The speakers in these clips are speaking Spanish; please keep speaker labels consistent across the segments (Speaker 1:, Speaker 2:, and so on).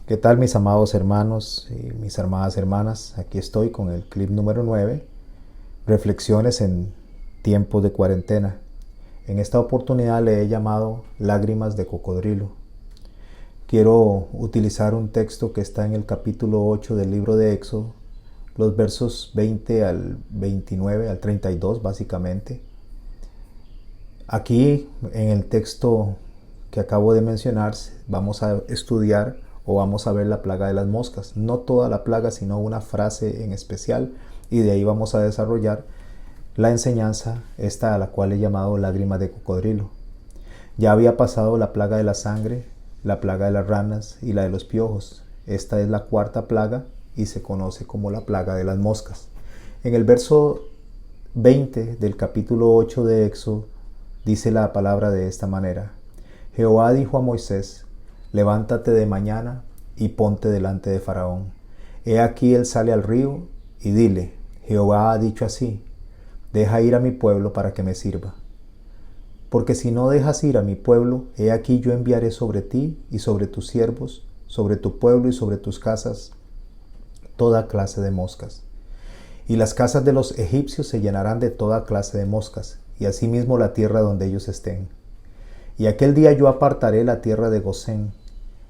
Speaker 1: ¿Qué tal mis amados hermanos y mis amadas hermanas? Aquí estoy con el clip número 9, reflexiones en tiempos de cuarentena. En esta oportunidad le he llamado Lágrimas de Cocodrilo. Quiero utilizar un texto que está en el capítulo 8 del libro de Éxodo, los versos 20 al 29, al 32 básicamente. Aquí en el texto que acabo de mencionar vamos a estudiar o vamos a ver la plaga de las moscas. No toda la plaga, sino una frase en especial, y de ahí vamos a desarrollar la enseñanza esta a la cual he llamado lágrimas de cocodrilo. Ya había pasado la plaga de la sangre, la plaga de las ranas y la de los piojos. Esta es la cuarta plaga y se conoce como la plaga de las moscas. En el verso 20 del capítulo 8 de Éxodo dice la palabra de esta manera: Jehová dijo a Moisés: levántate de mañana y ponte delante de Faraón. He aquí él sale al río, y dile: Jehová ha dicho así: deja ir a mi pueblo para que me sirva. Porque si no dejas ir a mi pueblo, he aquí yo enviaré sobre ti y sobre tus siervos, sobre tu pueblo y sobre tus casas, toda clase de moscas. Y las casas de los egipcios se llenarán de toda clase de moscas, y asimismo la tierra donde ellos estén. Y aquel día yo apartaré la tierra de Gosén,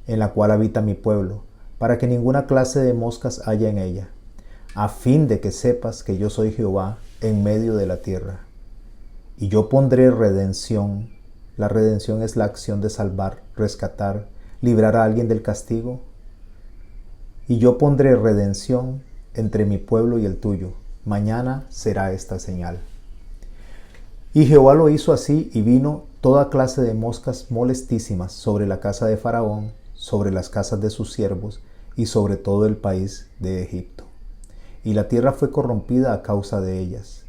Speaker 1: en la cual habita mi pueblo, para que ninguna clase de moscas haya en ella, a fin de que sepas que yo soy Jehová en medio de la tierra. Y yo pondré redención. La redención es la acción de salvar, rescatar, librar a alguien del castigo. Y yo pondré redención entre mi pueblo y el tuyo. Mañana será esta señal. Y Jehová lo hizo así, y vino toda clase de moscas molestísimas sobre la casa de Faraón, sobre las casas de sus siervos y sobre todo el país de Egipto. Y la tierra fue corrompida a causa de ellas.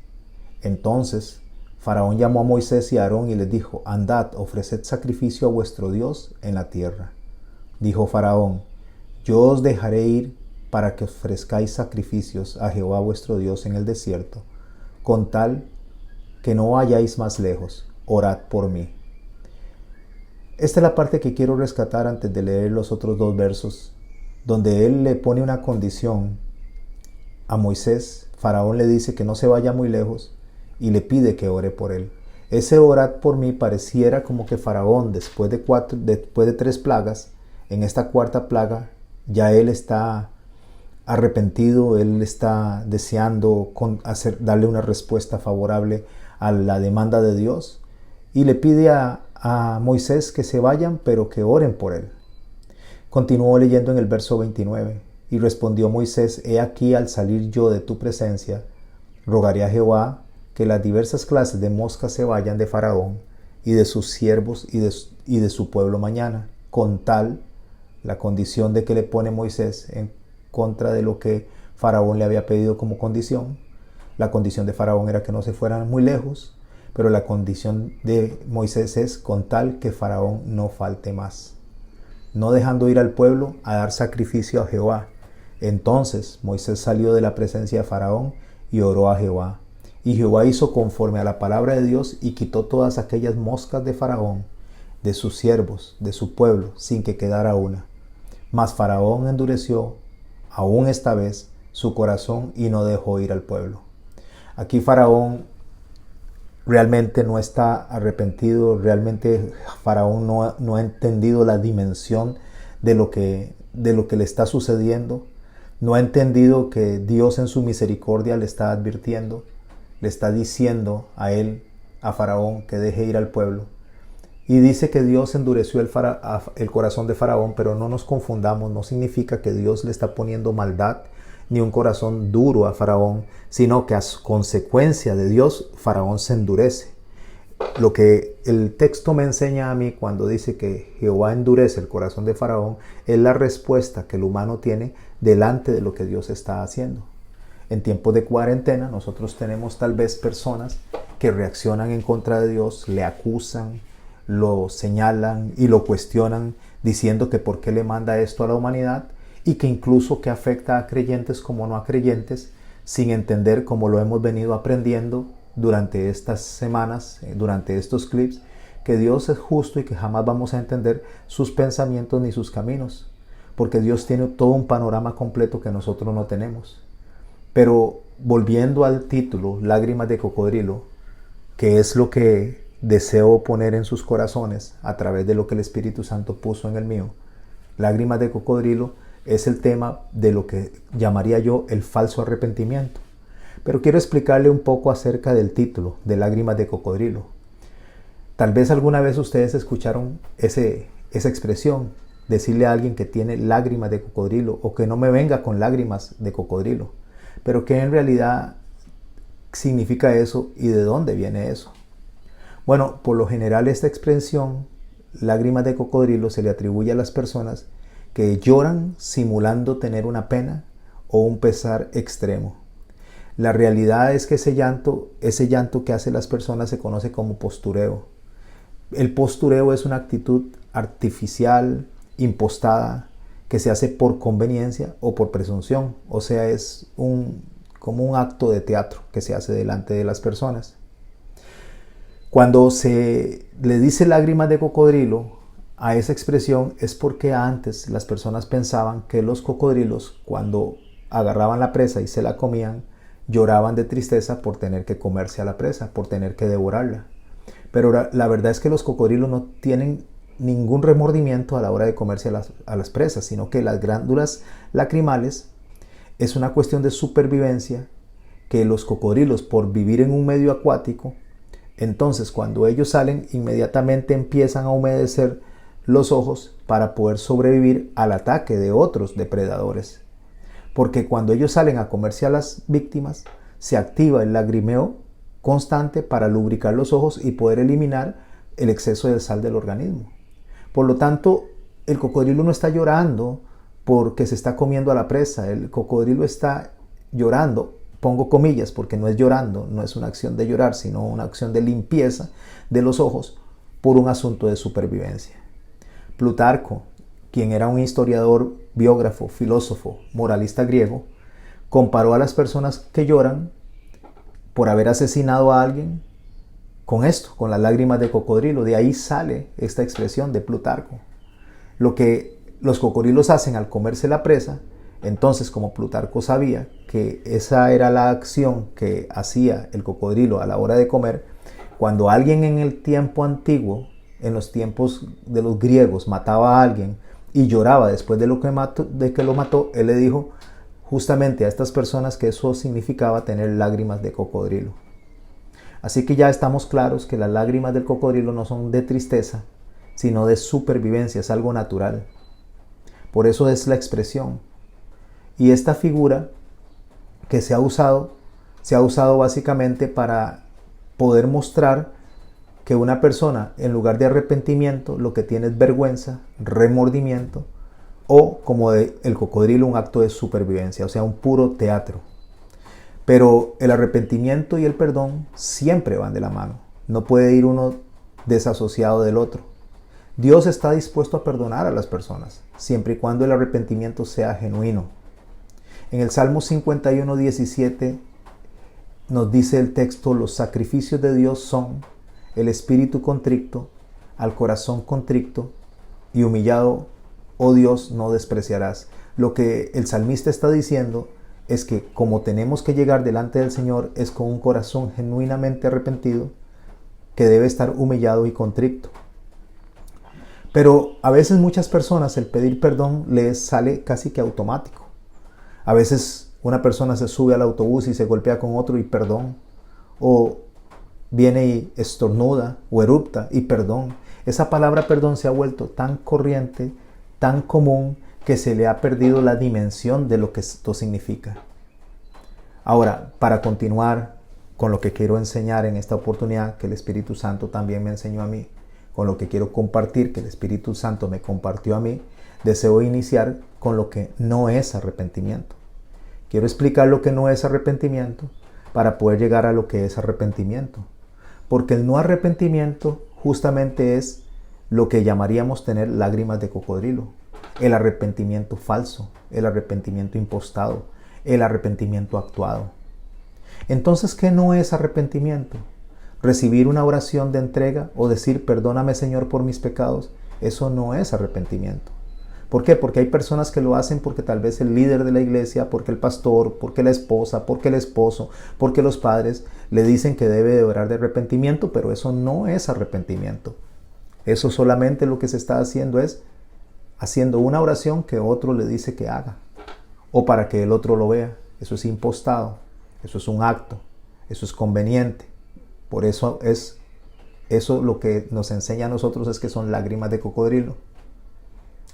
Speaker 1: Entonces Faraón llamó a Moisés y a Aarón y les dijo: andad, ofreced sacrificio a vuestro Dios en la tierra. Dijo Faraón: yo os dejaré ir para que ofrezcáis sacrificios a Jehová vuestro Dios en el desierto, con tal que no vayáis más lejos, orad por mí. Esta es la parte que quiero rescatar antes de leer los otros dos versos, donde él le pone una condición a Moisés. Faraón le dice que no se vaya muy lejos y le pide que ore por él. Ese orad por mí pareciera como que Faraón, después de tres plagas, en esta cuarta plaga, ya él está arrepentido, él está deseando darle una respuesta favorable a la demanda de Dios, y le pide a Moisés que se vayan, pero que oren por él. Continuó leyendo en el verso 29. Y respondió Moisés: he aquí, al salir yo de tu presencia, rogaré a Jehová que las diversas clases de moscas se vayan de Faraón y de sus siervos y de su pueblo mañana, con tal, la condición de que le pone Moisés en contra de lo que Faraón le había pedido como condición. La condición de Faraón era que no se fueran muy lejos, pero la condición de Moisés es con tal que Faraón no falte más, no dejando ir al pueblo a dar sacrificio a Jehová. Entonces Moisés salió de la presencia de Faraón y oró a Jehová. Y Jehová hizo conforme a la palabra de Dios y quitó todas aquellas moscas de Faraón, de sus siervos, de su pueblo, sin que quedara una. Mas Faraón endureció aún esta vez su corazón y no dejó ir al pueblo. Aquí Faraón realmente no está arrepentido, realmente Faraón no ha entendido la dimensión de lo que le está sucediendo. No ha entendido que Dios en su misericordia le está advirtiendo, le está diciendo a él, a Faraón, que deje ir al pueblo. Y dice que Dios endureció el corazón de Faraón, pero no nos confundamos, no significa que Dios le está poniendo maldad ni un corazón duro a Faraón, sino que a consecuencia de Dios, Faraón se endurece. Lo que el texto me enseña a mí cuando dice que Jehová endurece el corazón de Faraón es la respuesta que el humano tiene delante de lo que Dios está haciendo. En tiempos de cuarentena nosotros tenemos tal vez personas que reaccionan en contra de Dios, le acusan, lo señalan y lo cuestionan, diciendo que por qué le manda esto a la humanidad, y que incluso que afecta a creyentes como no a creyentes, sin entender, como lo hemos venido aprendiendo durante estas semanas, durante estos clips, que Dios es justo y que jamás vamos a entender sus pensamientos ni sus caminos. porque Dios tiene todo un panorama completo que nosotros no tenemos. Pero volviendo al título, Lágrimas de Cocodrilo, que es lo que deseo poner en sus corazones a través de lo que el Espíritu Santo puso en el mío, Lágrimas de Cocodrilo es el tema de lo que llamaría yo el falso arrepentimiento. Pero quiero explicarle un poco acerca del título de Lágrimas de Cocodrilo. Tal vez alguna vez ustedes escucharon esa expresión, decirle a alguien que tiene lágrimas de cocodrilo o que no me venga con lágrimas de cocodrilo. Pero ¿qué en realidad significa eso y de dónde viene eso? Bueno, por lo general esta expresión, lágrimas de cocodrilo, se le atribuye a las personas que lloran simulando tener una pena o un pesar extremo. La realidad es que ese llanto que hacen las personas se conoce como postureo. El postureo es una actitud artificial, impostada, que se hace por conveniencia o por presunción. O sea, es como un acto de teatro que se hace delante de las personas. Cuando se le dice lágrimas de cocodrilo a esa expresión es porque antes las personas pensaban que los cocodrilos, cuando agarraban la presa y se la comían, lloraban de tristeza por tener que comerse a la presa, por tener que devorarla. Pero la verdad es que los cocodrilos no tienen ningún remordimiento a la hora de comerse a las presas, sino que las glándulas lacrimales es una cuestión de supervivencia que los cocodrilos, por vivir en un medio acuático, entonces cuando ellos salen inmediatamente empiezan a humedecer los ojos para poder sobrevivir al ataque de otros depredadores. Porque cuando ellos salen a comerse a las víctimas, se activa el lagrimeo constante para lubricar los ojos y poder eliminar el exceso de sal del organismo. Por lo tanto, el cocodrilo no está llorando porque se está comiendo a la presa. El cocodrilo está llorando, pongo comillas porque no es llorando, no es una acción de llorar, sino una acción de limpieza de los ojos por un asunto de supervivencia. Plutarco, quien era un historiador, biógrafo, filósofo, moralista griego, comparó a las personas que lloran por haber asesinado a alguien con esto, con las lágrimas de cocodrilo. De ahí sale esta expresión de Plutarco. Lo que los cocodrilos hacen al comerse la presa, entonces como Plutarco sabía que esa era la acción que hacía el cocodrilo a la hora de comer, cuando alguien en el tiempo antiguo, en los tiempos de los griegos, mataba a alguien y lloraba después de que lo mató, él le dijo justamente a estas personas que eso significaba tener lágrimas de cocodrilo. Así que ya estamos claros que las lágrimas del cocodrilo no son de tristeza, sino de supervivencia, es algo natural. Por eso es la expresión. Y esta figura que se ha usado básicamente para poder mostrar que una persona, en lugar de arrepentimiento, lo que tiene es vergüenza, remordimiento, o como el cocodrilo, un acto de supervivencia, o sea, un puro teatro. Pero el arrepentimiento y el perdón siempre van de la mano. No puede ir uno desasociado del otro. Dios está dispuesto a perdonar a las personas, siempre y cuando el arrepentimiento sea genuino. En el Salmo 51:17 nos dice el texto: los sacrificios de Dios son el espíritu contrito, al corazón contrito y humillado, oh Dios, no despreciarás. Lo que el salmista está diciendo es que como tenemos que llegar delante del Señor es con un corazón genuinamente arrepentido que debe estar humillado y contrito. Pero a veces muchas personas el pedir perdón les sale casi que automático. A veces una persona se sube al autobús y se golpea con otro y perdón. O viene y estornuda o erupta y perdón. Esa palabra perdón se ha vuelto tan corriente, tan común, que se le ha perdido la dimensión de lo que esto significa. Ahora, para continuar con lo que quiero enseñar en esta oportunidad, que el Espíritu Santo también me enseñó a mí, con lo que quiero compartir, que el Espíritu Santo me compartió a mí, deseo iniciar con lo que no es arrepentimiento. Quiero explicar lo que no es arrepentimiento para poder llegar a lo que es arrepentimiento. Porque el no arrepentimiento justamente es lo que llamaríamos tener lágrimas de cocodrilo. El arrepentimiento falso, el arrepentimiento impostado, el arrepentimiento actuado. Entonces, ¿qué no es arrepentimiento? Recibir una oración de entrega o decir perdóname Señor por mis pecados, eso no es arrepentimiento. ¿Por qué? Porque hay personas que lo hacen porque tal vez el líder de la iglesia, porque el pastor, porque la esposa, porque el esposo, porque los padres le dicen que debe de orar de arrepentimiento, pero eso no es arrepentimiento. Eso solamente lo que se está haciendo es haciendo una oración que otro le dice que haga, o para que el otro lo vea. Eso es impostado, eso es un acto, eso es conveniente. Por eso lo que nos enseña a nosotros es que son lágrimas de cocodrilo,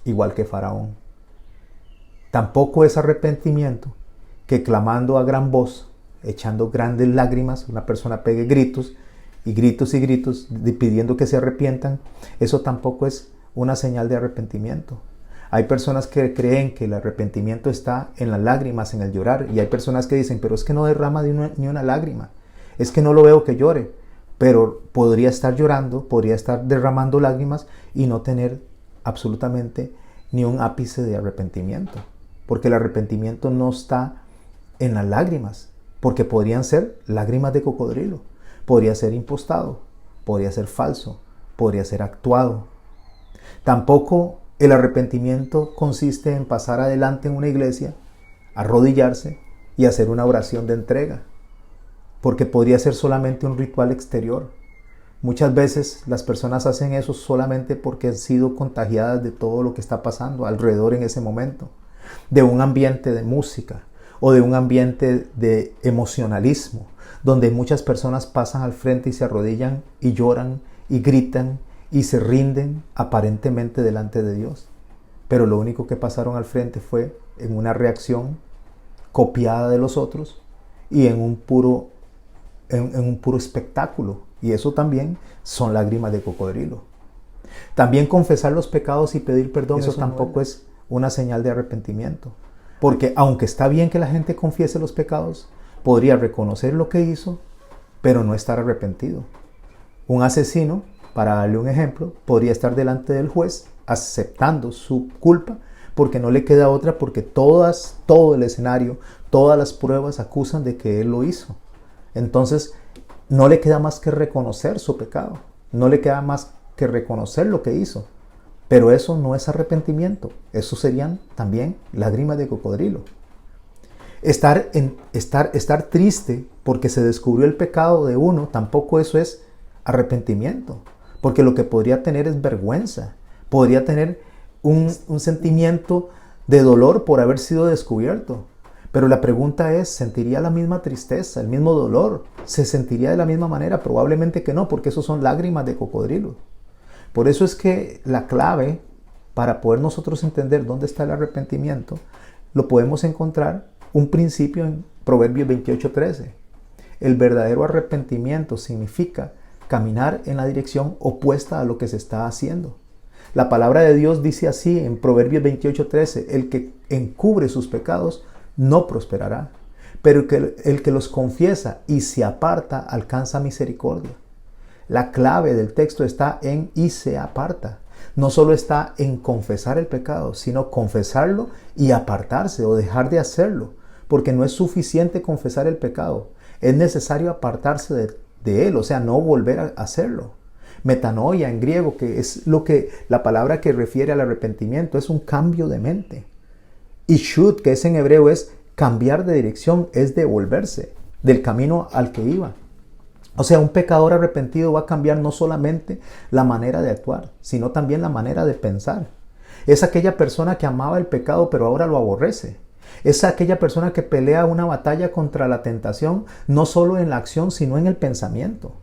Speaker 1: igual que Faraón. Tampoco es arrepentimiento que clamando a gran voz, echando grandes lágrimas, una persona pegue gritos y gritos y gritos pidiendo que se arrepientan. Eso tampoco es una señal de arrepentimiento. Hay personas que creen que el arrepentimiento está en las lágrimas, en el llorar, y hay personas que dicen, pero es que no derrama ni una lágrima, es que no lo veo que llore, pero podría estar llorando, podría estar derramando lágrimas y no tener absolutamente ni un ápice de arrepentimiento, porque el arrepentimiento no está en las lágrimas, porque podrían ser lágrimas de cocodrilo, podría ser impostado, podría ser falso, podría ser actuado. Tampoco el arrepentimiento consiste en pasar adelante en una iglesia, arrodillarse y hacer una oración de entrega, porque podría ser solamente un ritual exterior. Muchas veces las personas hacen eso solamente porque han sido contagiadas de todo lo que está pasando alrededor en ese momento, de un ambiente de música o de un ambiente de emocionalismo, donde muchas personas pasan al frente y se arrodillan y lloran y gritan y se rinden aparentemente delante de Dios. Pero lo único que pasaron al frente fue en una reacción copiada de los otros y en un puro espectáculo. Y eso también son lágrimas de cocodrilo. También confesar los pecados y pedir perdón, eso tampoco es una señal de arrepentimiento. Porque aunque está bien que la gente confiese los pecados, podría reconocer lo que hizo, pero no estar arrepentido. Un asesino, para darle un ejemplo, podría estar delante del juez aceptando su culpa porque no le queda otra, porque todo el escenario, todas las pruebas acusan de que él lo hizo. Entonces, no le queda más que reconocer su pecado, no le queda más que reconocer lo que hizo. Pero eso no es arrepentimiento, eso serían también lágrimas de cocodrilo. Estar triste porque se descubrió el pecado de uno, tampoco eso es arrepentimiento, porque lo que podría tener es vergüenza, podría tener un sentimiento de dolor por haber sido descubierto. Pero la pregunta es, ¿sentiría la misma tristeza, el mismo dolor? ¿Se sentiría de la misma manera? Probablemente que no, porque eso son lágrimas de cocodrilo. Por eso es que la clave para poder nosotros entender dónde está el arrepentimiento, lo podemos encontrar un principio en Proverbios 28:13. El verdadero arrepentimiento significa caminar en la dirección opuesta a lo que se está haciendo. La palabra de Dios dice así en Proverbios 28:13, el que encubre sus pecados no prosperará, pero el que los confiesa y se aparta alcanza misericordia. La clave del texto está en y se aparta. No solo está en confesar el pecado, sino confesarlo y apartarse o dejar de hacerlo, porque no es suficiente confesar el pecado, es necesario apartarse de él, o sea, no volver a hacerlo. Metanoia en griego, que es la palabra que refiere al arrepentimiento, es un cambio de mente. Y shut, que es en hebreo, es cambiar de dirección, es devolverse del camino al que iba. O sea, un pecador arrepentido va a cambiar no solamente la manera de actuar, sino también la manera de pensar. Es aquella persona que amaba el pecado pero ahora lo aborrece. Es aquella persona que pelea una batalla contra la tentación, no solo en la acción, sino en el pensamiento.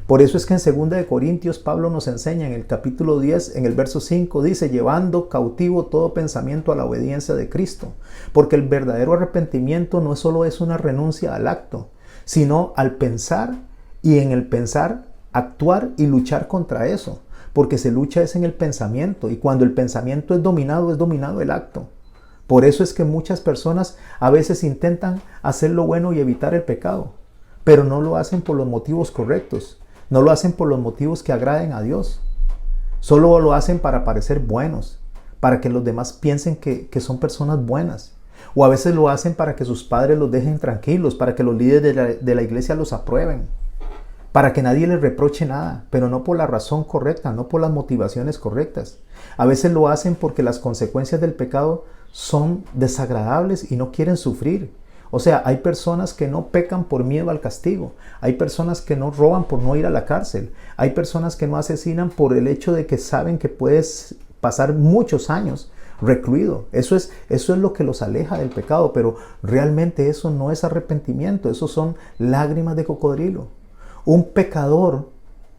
Speaker 1: Por eso es que en 2 Corintios Pablo nos enseña en el capítulo 10, en el verso 5, dice, llevando cautivo todo pensamiento a la obediencia de Cristo. Porque el verdadero arrepentimiento no solo es una renuncia al acto, sino al pensar y en el pensar actuar y luchar contra eso. Porque se lucha es en el pensamiento y cuando el pensamiento es dominado el acto. Por eso es que muchas personas a veces intentan hacer lo bueno y evitar el pecado, pero no lo hacen por los motivos correctos. No lo hacen por los motivos que agraden a Dios. Solo lo hacen para parecer buenos, para que los demás piensen que son personas buenas. O a veces lo hacen para que sus padres los dejen tranquilos, para que los líderes de la iglesia los aprueben. para que nadie le reproche nada, pero no por la razón correcta, no por las motivaciones correctas. A veces lo hacen porque las consecuencias del pecado son desagradables y no quieren sufrir. O sea, hay personas que no pecan por miedo al castigo. Hay personas que no roban por no ir a la cárcel. Hay personas que no asesinan por el hecho de que saben que puedes pasar muchos años recluido. Eso es lo que los aleja del pecado, pero realmente eso no es arrepentimiento. Eso son lágrimas de cocodrilo. Un pecador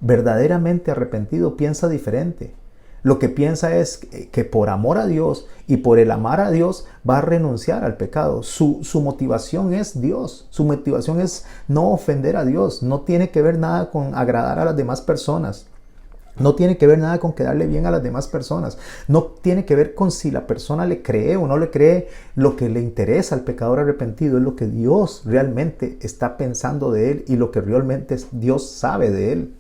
Speaker 1: verdaderamente arrepentido piensa diferente. Lo que piensa es que por amor a Dios y por el amar a Dios va a renunciar al pecado. Su motivación es Dios. Su motivación es no ofender a Dios. No tiene que ver nada con agradar a las demás personas. No tiene que ver nada con quedarle bien a las demás personas. No tiene que ver con si la persona le cree o no le cree. Lo que le interesa al pecador arrepentido es lo que Dios realmente está pensando de él y lo que realmente Dios sabe de él.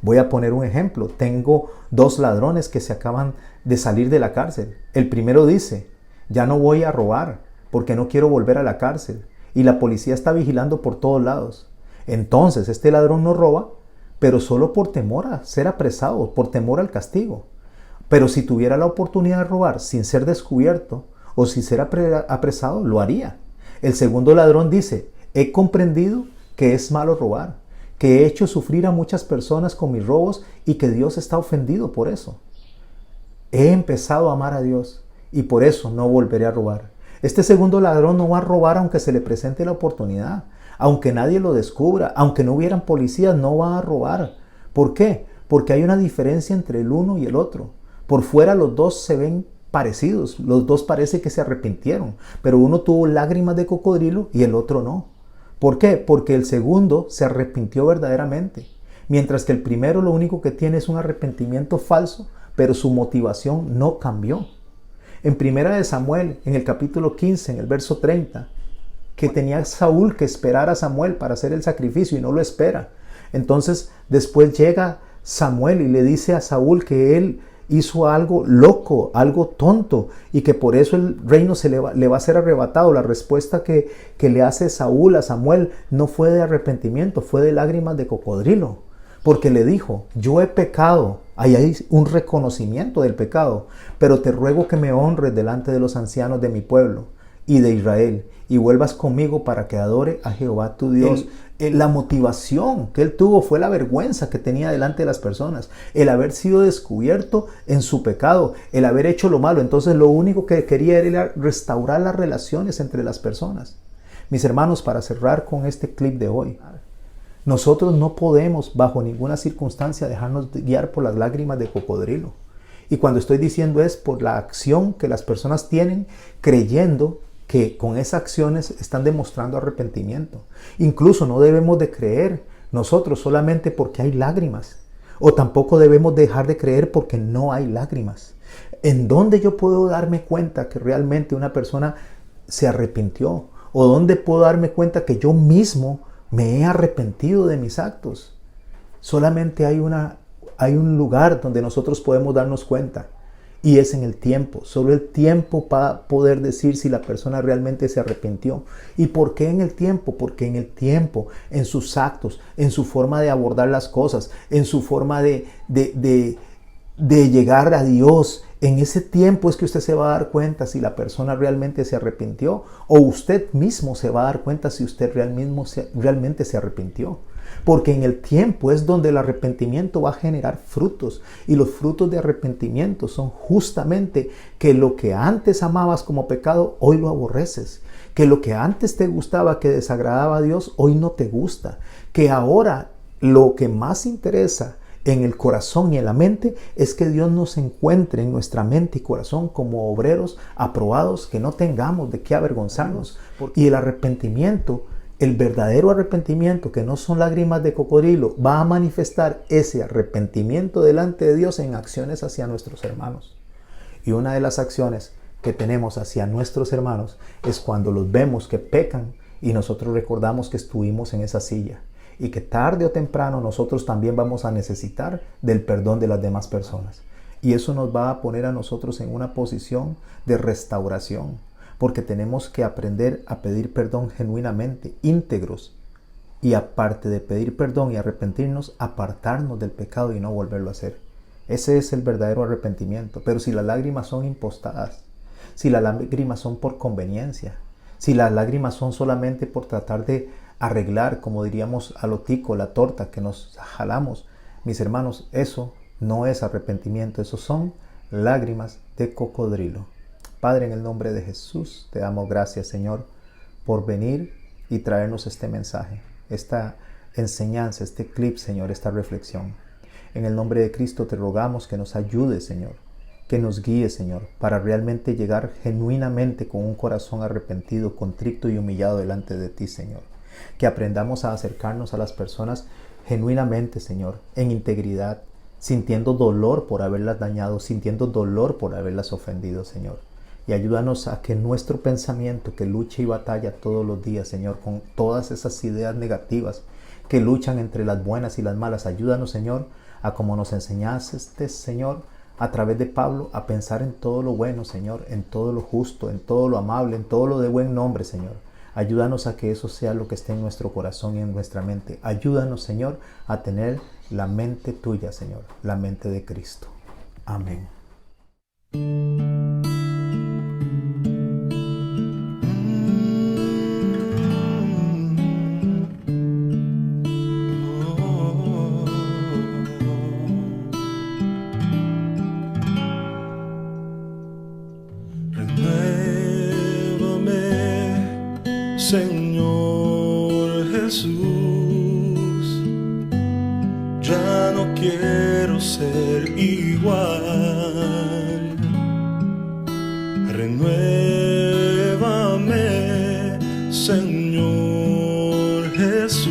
Speaker 1: Voy a poner un ejemplo. Tengo 2 ladrones que se acaban de salir de la cárcel. El primero dice, ya no voy a robar porque no quiero volver a la cárcel. Y la policía está vigilando por todos lados. Entonces este ladrón no roba, pero solo por temor a ser apresado, por temor al castigo. Pero si tuviera la oportunidad de robar sin ser descubierto o sin ser apresado, lo haría. El segundo ladrón dice, he comprendido que es malo robar, que he hecho sufrir a muchas personas con mis robos y que Dios está ofendido por eso. He empezado a amar a Dios y por eso no volveré a robar. Este segundo ladrón no va a robar aunque se le presente la oportunidad, aunque nadie lo descubra, aunque no hubieran policías, no va a robar. ¿Por qué? Porque hay una diferencia entre el uno y el otro. Por fuera los dos se ven parecidos, los dos parece que se arrepintieron, pero uno tuvo lágrimas de cocodrilo y el otro no. ¿Por qué? Porque el segundo se arrepintió verdaderamente, mientras que el primero lo único que tiene es un arrepentimiento falso, pero su motivación no cambió. En Primera de Samuel, en el capítulo 15, en el verso 30, que tenía Saúl que esperar a Samuel para hacer el sacrificio y no lo espera. Entonces después llega Samuel y le dice a Saúl que él hizo algo loco, algo tonto y que por eso el reino le va a ser arrebatado. La respuesta que le hace Saúl a Samuel no fue de arrepentimiento, fue de lágrimas de cocodrilo, porque le dijo, yo he pecado. Ahí hay un reconocimiento del pecado, pero te ruego que me honres delante de los ancianos de mi pueblo y de Israel y vuelvas conmigo para que adore a Jehová tu Dios. La motivación que él tuvo fue la vergüenza que tenía delante de las personas, el haber sido descubierto en su pecado, el haber hecho lo malo. Entonces lo único que quería era restaurar las relaciones entre las personas. Mis hermanos, para cerrar con este clip de hoy, nosotros no podemos bajo ninguna circunstancia dejarnos guiar por las lágrimas de cocodrilo. Y cuando estoy diciendo es por la acción que las personas tienen creyendo que con esas acciones están demostrando arrepentimiento. Incluso no debemos de creer nosotros solamente porque hay lágrimas. O tampoco debemos dejar de creer porque no hay lágrimas. ¿En dónde yo puedo darme cuenta que realmente una persona se arrepintió? ¿O dónde puedo darme cuenta que yo mismo me he arrepentido de mis actos? Solamente hay un lugar donde nosotros podemos darnos cuenta. Y es en el tiempo. Solo el tiempo para poder decir si la persona realmente se arrepintió. ¿Y por qué en el tiempo? Porque en el tiempo, en sus actos, en su forma de abordar las cosas, en su forma de llegar a Dios, en ese tiempo es que usted se va a dar cuenta si la persona realmente se arrepintió, o usted mismo se va a dar cuenta si usted realmente se arrepintió. Porque en el tiempo es donde el arrepentimiento va a generar frutos. Y los frutos de arrepentimiento son justamente que lo que antes amabas como pecado, hoy lo aborreces. Que lo que antes te gustaba, que desagradaba a Dios, hoy no te gusta. Que ahora lo que más interesa en el corazón y en la mente es que Dios nos encuentre en nuestra mente y corazón como obreros aprobados, que no tengamos de qué avergonzarnos. Y el arrepentimiento, el verdadero arrepentimiento, que no son lágrimas de cocodrilo, va a manifestar ese arrepentimiento delante de Dios en acciones hacia nuestros hermanos. Y una de las acciones que tenemos hacia nuestros hermanos es cuando los vemos que pecan y nosotros recordamos que estuvimos en esa silla y que tarde o temprano nosotros también vamos a necesitar del perdón de las demás personas. Y eso nos va a poner a nosotros en una posición de restauración, porque tenemos que aprender a pedir perdón genuinamente, íntegros, Y aparte de pedir perdón y arrepentirnos, apartarnos del pecado y no volverlo a hacer. Ese es el verdadero arrepentimiento. Pero si las lágrimas son impostadas, si las lágrimas son por conveniencia, si las lágrimas son solamente por tratar de arreglar, como diríamos a lo tico, la torta que nos jalamos, mis hermanos, eso no es arrepentimiento, eso son lágrimas de cocodrilo. Padre, en el nombre de Jesús, te damos gracias, Señor, por venir y traernos este mensaje, esta enseñanza, este clip, Señor, esta reflexión. En el nombre de Cristo te rogamos que nos ayude, Señor, que nos guíe, Señor, para realmente llegar genuinamente con un corazón arrepentido, contrito y humillado delante de ti, Señor. Que aprendamos a acercarnos a las personas genuinamente, Señor, en integridad, sintiendo dolor por haberlas dañado, sintiendo dolor por haberlas ofendido, Señor. Y ayúdanos a que nuestro pensamiento, que lucha y batalla todos los días, Señor, con todas esas ideas negativas que luchan entre las buenas y las malas, ayúdanos, Señor, a como nos enseñaste, Señor, a través de Pablo, a pensar en todo lo bueno, Señor, en todo lo justo, en todo lo amable, en todo lo de buen nombre, Señor. Ayúdanos a que eso sea lo que esté en nuestro corazón y en nuestra mente. Ayúdanos, Señor, a tener la mente tuya, Señor, la mente de Cristo. Amén.
Speaker 2: Señor Jesús, ya no quiero ser igual. Renuévame, Señor Jesús,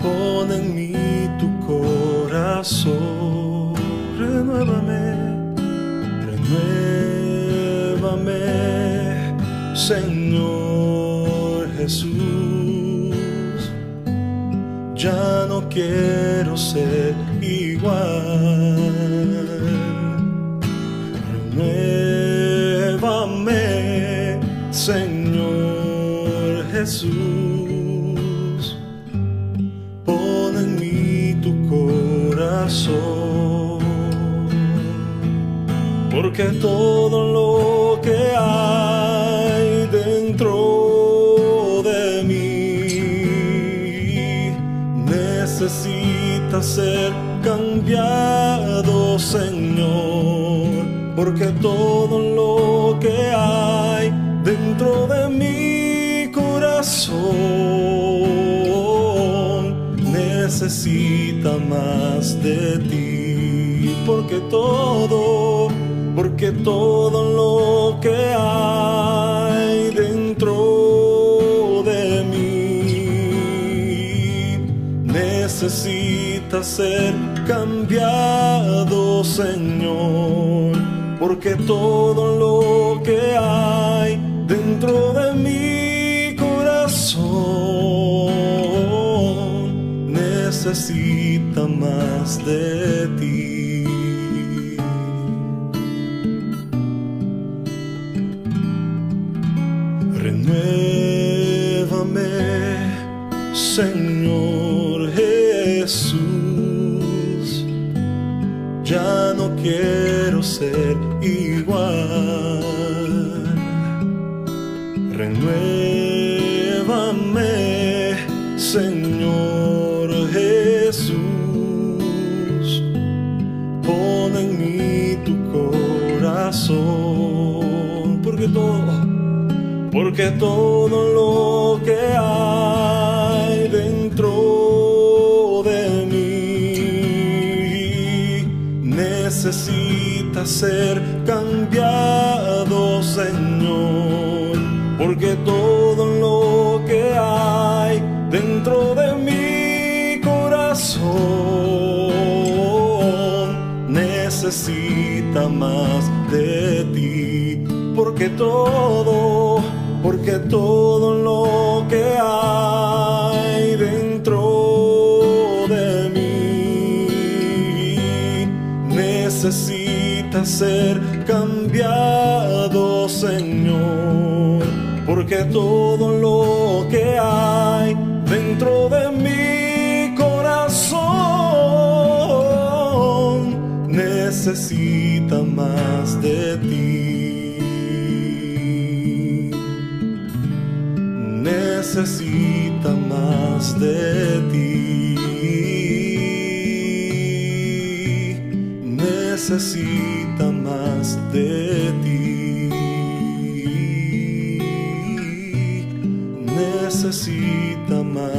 Speaker 2: pon en mí tu corazón. Renuévame, Señor Jesús, ya no quiero ser igual. Renuévame, Señor Jesús, pon en mí tu corazón, porque todo lo que hay dentro de mí necesita ser cambiado, Señor, porque todo lo que hay dentro de mi corazón necesita más de ti, porque todo lo que hay dentro de mí necesita ser cambiado, Señor, porque todo lo que hay dentro de mi corazón necesita más de ti. Renuévame, Señor Jesús, ya no quiero ser igual. Renuévame, Señor Jesús, pon en mí tu corazón, porque todo lo que hay dentro de mí necesita ser cambiado, Señor, porque todo lo que hay dentro de mi corazón necesita más de ti, porque todo lo que hay dentro de mí necesita ser cambiado, Señor, porque porque todo lo que hay dentro de mi corazón necesita más de ti, necesita más de ti, necesita más de ti, necesita más